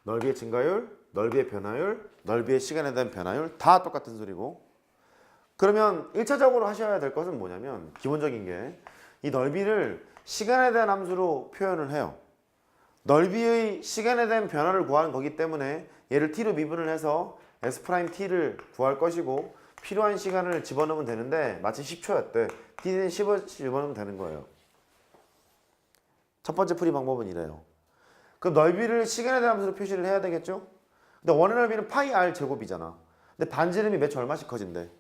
넓이의 증가율, 넓이의 변화율, 넓이의 시간에 대한 변화율 다 똑같은 소리고. 그러면 1차적으로 하셔야 될 것은 뭐냐면 기본적인 게 이 넓이를 시간에 대한 함수로 표현을 해요. 넓이의 시간에 대한 변화를 구하는 거기 때문에 얘를 t로 미분을 해서 s't를 구할 것이고 필요한 시간을 집어넣으면 되는데 마치 10초였대. t 대신 10을 집어넣으면 되는 거예요. 첫 번째 풀이 방법은 이래요. 그럼 넓이를 시간에 대한 함수로 표시를 해야 되겠죠? 근데 원의 넓이는 파이 r 제곱이잖아. 근데 반지름이 몇 초 얼마씩 커진대?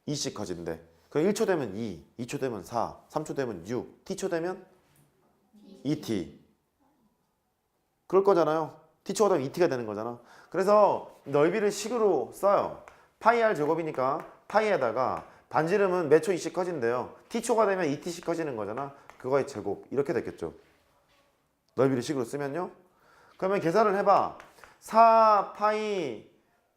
2씩 커진대. 그럼 1초 되면 2, 2초 되면 4, 3초 되면 6, t초 되면 2t. 그럴 거잖아요. t초가 되면 2t가 되는 거잖아. 그래서 넓이를 식으로 써요. 파이 r 제곱이니까 파이에다가 반지름은 몇 초 2씩 커진대요. t초가 되면 2t씩 커지는 거잖아. 그거의 제곱 이렇게 됐겠죠. 넓이를 식으로 쓰면요. 그러면 계산을 해봐. 4 파이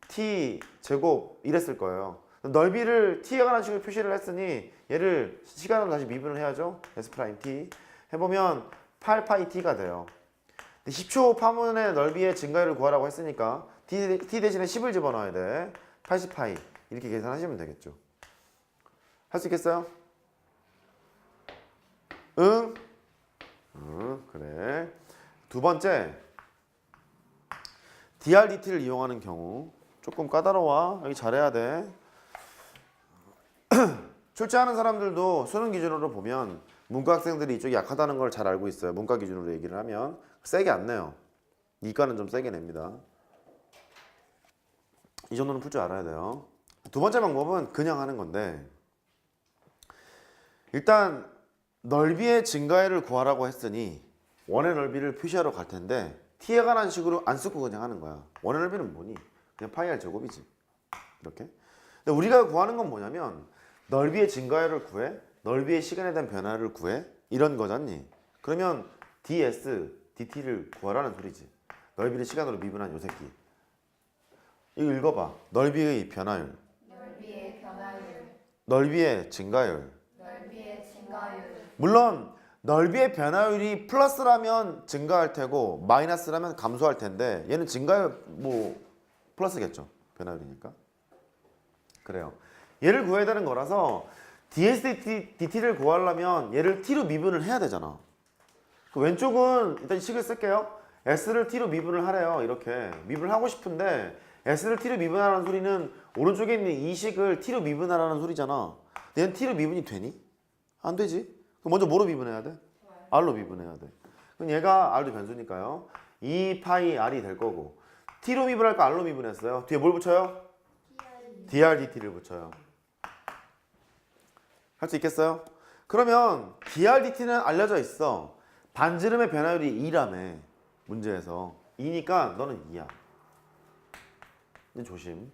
t 제곱 이랬을 거예요. 넓이를 t에 관한 식으로 표시를 했으니 얘를 시간으로 다시 미분을 해야죠. s'T 해보면 8 파이 t가 돼요. 10초 파문의 넓이의 증가율을 구하라고 했으니까 t 대신에 10을 집어넣어야 돼. 80 파이 이렇게 계산하시면 되겠죠. 할 수 있겠어요? 응? 그래. 두 번째 DRDT를 이용하는 경우 조금 까다로워. 여기 잘해야 돼. 출제하는 사람들도 수능 기준으로 보면 문과 학생들이 이쪽이 약하다는 걸 잘 알고 있어요. 문과 기준으로 얘기를 하면 세게 안 내요. 이과는 좀 세게 냅니다. 이 정도는 풀 줄 알아야 돼요. 두 번째 방법은 그냥 하는 건데 일단 넓이의 증가율을 구하라고 했으니 원의 넓이를 표시하러 갈 텐데 t에 관한 식으로 안 쓰고 그냥 하는 거야. 원의 넓이는 뭐니? 그냥 파이 r 제곱이지. 이렇게. 근데 우리가 구하는 건 뭐냐면 넓이의 증가율을 구해, 넓이의 시간에 대한 변화를 구해 이런 거잖니. 그러면 ds, dt를 구하라는 소리지. 넓이를 시간으로 미분한 요 새끼. 이거 읽어봐. 넓이의 변화율, 넓이의 변화율, 넓이의 증가율. 넓이의 증가율. 물론 넓이의 변화율이 플러스라면 증가할 테고 마이너스라면 감소할 텐데 얘는 증가율 뭐 플러스겠죠. 변화율이니까. 그래요. 얘를 구해야 되는 거라서 dsdt를 구하려면 얘를 t로 미분을 해야 되잖아. 그 왼쪽은 일단 식을 쓸게요. s를 t로 미분을 하래요. 이렇게 미분을 하고 싶은데 s를 t로 미분하라는 소리는 오른쪽에 있는 이 식을 t로 미분하라는 소리잖아. 얘는 t로 미분이 되니? 안 되지. 그럼 먼저 뭐로 미분해야 돼? r로 미분해야 돼. 그럼 얘가 r도 변수니까요. 2 파이 r이 될 거고 t로 미분할까 r로 미분했어요. 뒤에 뭘 붙여요? DRDT를 붙여요. 할 수 있겠어요? 그러면 DRDT는 알려져 있어. 반지름의 변화율이 2라며 문제에서 2니까 너는 2야. 조심.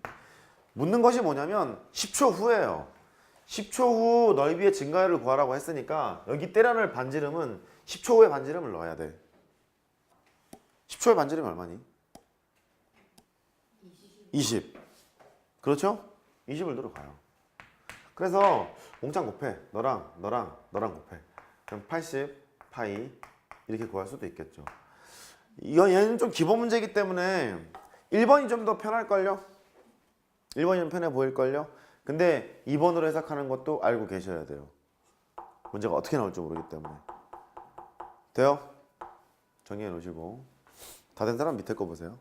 묻는 것이 뭐냐면 10초 후예요. 10초 후 넓이의 증가율을 구하라고 했으니까 여기 때려낼 반지름은 10초 후에 반지름을 넣어야 돼. 10초의 반지름이 얼마니? 20. 그렇죠? 20을 들어가요. 그래서 몽창 곱해. 너랑 곱해. 그럼 80 파이 이렇게 구할 수도 있겠죠. 얘는 좀 기본 문제이기 때문에 1번이 좀 더 편할걸요? 1번이 좀 편해 보일걸요? 근데 2번으로 해석하는 것도 알고 계셔야 돼요. 문제가 어떻게 나올지 모르기 때문에. 돼요? 정리해 놓으시고. 다 된 사람 밑에 거 보세요.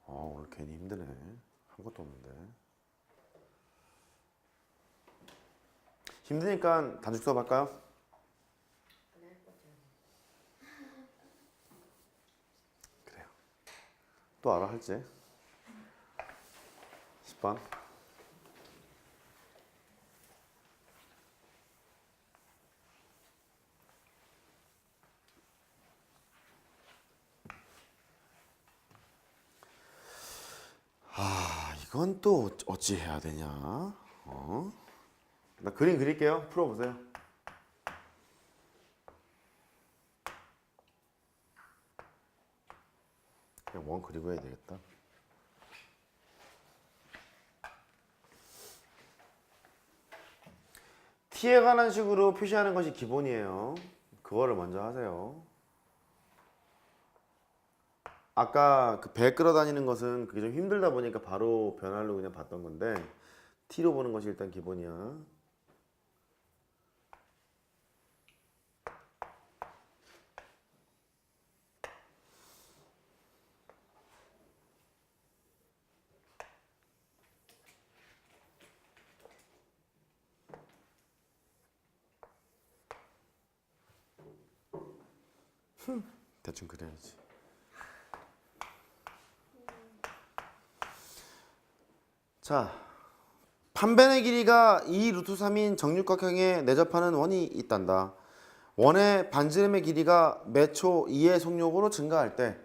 오늘 괜히 힘드네. 한 것도 없는데. 힘드니까 단축 수업 할까요? 그래요. 또 알아 할지? 10번. 이건 또 어찌 해야 되냐? 나 그림 그릴게요. 풀어보세요. 그냥 원 그리고 해야 되겠다. t에 관한 식으로 표시하는 것이 기본이에요. 그거를 먼저 하세요. 아까 그 배 끌어다니는 것은 그게 좀 힘들다 보니까 바로 변화로 그냥 봤던 건데 t로 보는 것이 일단 기본이야. 대충 그래야지. 자, 판변의 길이가 2 루트 3인 정육각형에 내접하는 원이 있단다. 원의 반지름의 길이가 매초 2의 속력으로 증가할 때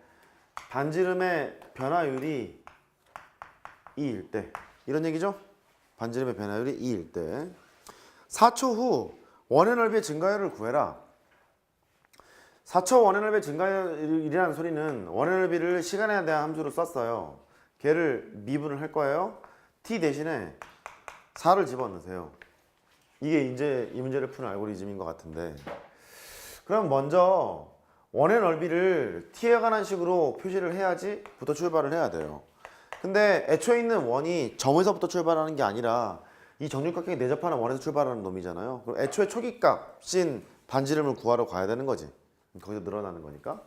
반지름의 변화율이 2일 때 이런 얘기죠? 반지름의 변화율이 2일 때 4초 후 원의 넓이의 증가율을 구해라. 4초 원의 넓이의 증가율이라는 소리는 원의 넓이를 시간에 대한 함수로 썼어요. 걔를 미분을 할 거예요. t 대신에 4를 집어넣으세요. 이게 이제 이 문제를 푸는 알고리즘인 것 같은데, 그럼 먼저 원의 넓이를 t에 관한 식으로 표시를 해야지 부터 출발을 해야 돼요. 근데 애초에 있는 원이 점에서부터 출발하는 게 아니라 이 정육각형에 내접하는 원에서 출발하는 놈이잖아요. 그럼 애초에 초기값인 반지름을 구하러 가야 되는 거지. 거기서 늘어나는 거니까.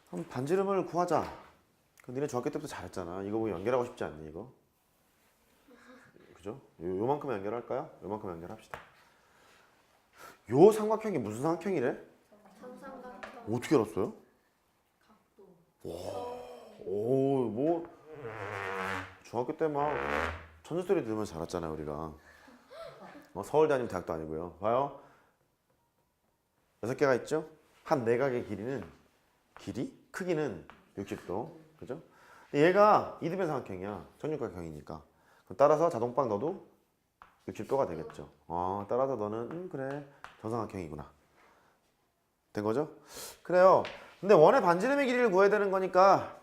그럼 반지름을 구하자. 니네 중학교 때부터 잘했잖아. 이거 보고 연결하고 싶지 않니 이거? 그죠? 요만큼 연결할까요? 요만큼 연결합시다. 요 삼각형이 무슨 삼각형이래? 삼삼각형. 어떻게 알았어요? 와, 오, 뭐 중학교 때 막 천재 소리 들으면서 자랐잖아요 우리가. 서울대 아니면 대학도 아니고요. 봐요. 6개가 있죠? 한 내각의 길이는 크기는 60도. 그죠? 얘가 이등변 삼각형이야. 정육각형이니까. 따라서 자동빵 넣어도 60도가 되겠죠. 따라서 너는 그래 정삼각형이구나. 된 거죠? 그래요. 근데 원의 반지름의 길이를 구해야 되는 거니까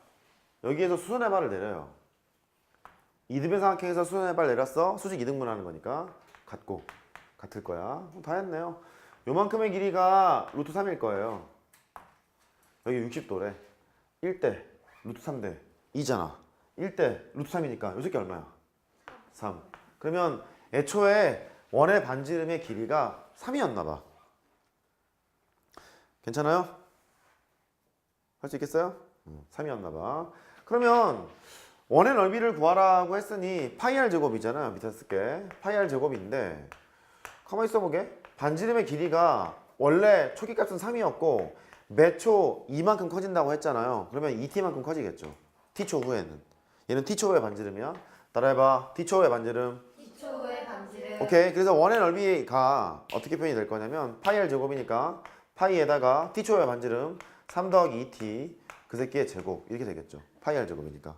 여기에서 수선의 발을 내려요. 이등변 삼각형에서 수선의 발 내렸어. 수직 이등분 하는 거니까 같을 거야. 다 했네요. 요만큼의 길이가 루트 3일 거예요. 여기 60도래. 1대 루트 3대 2잖아. 1대 루트 3이니까 요 새끼 얼마야? 3. 그러면 애초에 원의 반지름의 길이가 3이었나 봐. 괜찮아요? 할 수 있겠어요? 3이었나 봐. 그러면 원의 넓이를 구하라고 했으니 파이 r 제곱이잖아. 밑에 쓸게. 파이 r 제곱인데 가만히 있어보게. 반지름의 길이가 원래 초기값은 3이었고 매초 2만큼 커진다고 했잖아요. 그러면 2t만큼 커지겠죠. t초 후에는. 얘는 t초 후의 반지름이야. 따라해봐. t초 후의 반지름. t초 후의 반지름. 오케이. 그래서 원의 넓이가 어떻게 표현이 될 거냐면 파이 r 제곱이니까 파이에다가 t초 후의 반지름 3 더하기 2t 그 새끼의 제곱 이렇게 되겠죠. 파이 r 제곱이니까.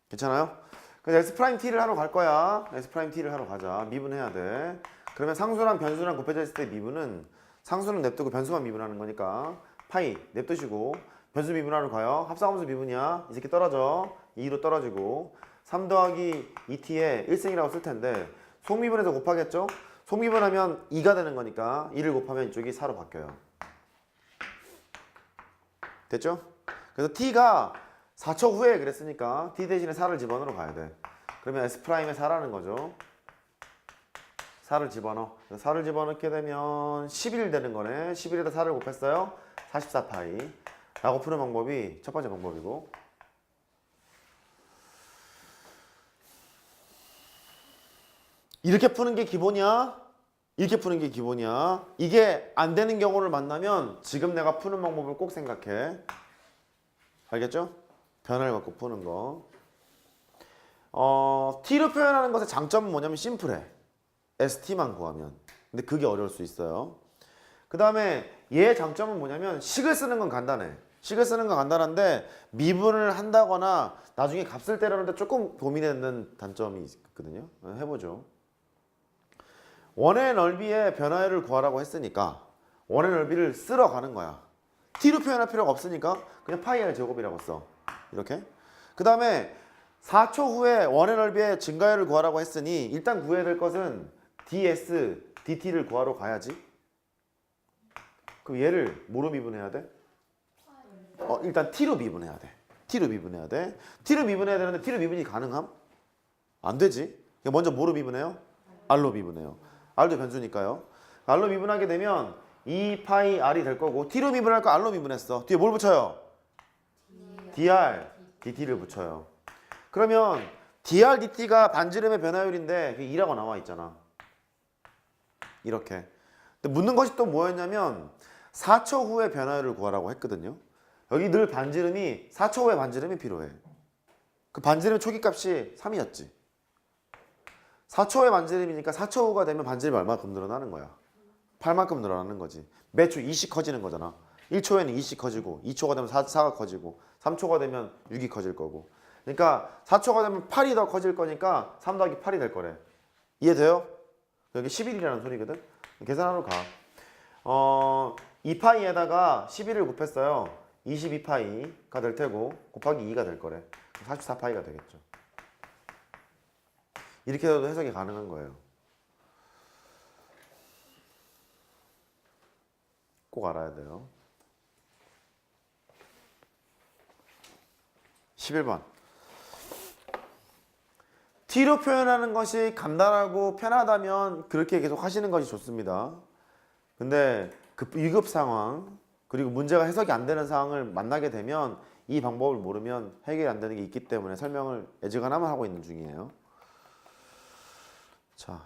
괜찮아요? 그래서 s't를 하러 갈 거야. s't를 하러 가자. 미분해야 돼. 그러면 상수랑 변수랑 곱해져 있을 때 미분은 상수는 냅두고 변수만 미분하는 거니까 파이 냅두시고 변수 미분하러 가요. 합성함수 미분이야. 이 새끼 떨어져. 2로 떨어지고 3 더하기 2t에 1승이라고 쓸 텐데 속미분해서 곱하겠죠? 속미분하면 2가 되는 거니까 2를 곱하면 이쪽이 4로 바뀌어요. 됐죠? 그래서 t가 4초 후에 그랬으니까 t 대신에 4를 집어넣으러 가야 돼. 그러면 s'의 4라는 거죠. 4를 집어넣어. 4를 집어넣게 되면 11 되는 거네. 11에다 4를 곱했어요. 44파이 라고 푸는 방법이 첫 번째 방법이고, 이렇게 푸는 게 기본이야. 이렇게 푸는 게 기본이야. 이게 안 되는 경우를 만나면 지금 내가 푸는 방법을 꼭 생각해. 알겠죠? 변을 갖고 푸는 거. t로 표현하는 것의 장점은 뭐냐면 심플해. st만 구하면. 근데 그게 어려울 수 있어요. 그 다음에 얘의 장점은 뭐냐면 식을 쓰는 건 간단해. 식을 쓰는 건 간단한데 미분을 한다거나 나중에 값을 때려는데 조금 고민되는 단점이 있거든요. 해보죠. 원의 넓이의 변화율을 구하라고 했으니까 원의 넓이를 쓸어 가는 거야. t로 표현할 필요가 없으니까 그냥 파이 r 제곱이라고 써. 이렇게. 그 다음에 4초 후에 원의 넓이의 증가율을 구하라고 했으니 일단 구해야 될 것은 ds, dt를 구하러 가야지. 그럼 얘를 뭐로 미분해야 돼? 일단 t로 미분해야 돼. t로 미분해야 돼. t로 미분해야 되는데 t로 미분이 가능함? 안 되지. 그러니까 먼저 뭐로 미분해요? r로 미분해요. r도 변수니까요. r로 미분하게 되면 2파이 r이 될 거고 t로 미분할 거 r로 미분했어. 뒤에 뭘 붙여요? dr, dt를 붙여요. 그러면 dr, dt가 반지름의 변화율인데 그게 2라고 나와 있잖아. 이렇게. 근데 묻는 것이 또 뭐였냐면 4초 후에 변화율을 구하라고 했거든요. 여기 늘 반지름이 4초 후에 반지름이 필요해. 그 반지름 초기값이 3이었지. 4초 후에 반지름이니까 4초 후가 되면 반지름이 얼마큼 늘어나는 거야? 8만큼 늘어나는 거지. 매초 2씩 커지는 거잖아. 1초에는 2씩 커지고 2초가 되면 4가 커지고 3초가 되면 6이 커질 거고. 그러니까 4초가 되면 8이 더 커질 거니까 3 더하기 8이 될 거래. 이해돼요? 여기 11이라는 소리거든. 계산하러 가. 2파이에다가 11을 곱했어요. 22파이가 될 테고 곱하기 2가 될 거래. 44파이가 되겠죠. 이렇게 해도 해석이 가능한 거예요. 꼭 알아야 돼요. 11번. t로 표현하는 것이 간단하고 편하다면 그렇게 계속 하시는 것이 좋습니다. 근데 위급 상황 그리고 문제가 해석이 안 되는 상황을 만나게 되면 이 방법을 모르면 해결이 안 되는 게 있기 때문에 설명을 애지간하면 하고 있는 중이에요. 자.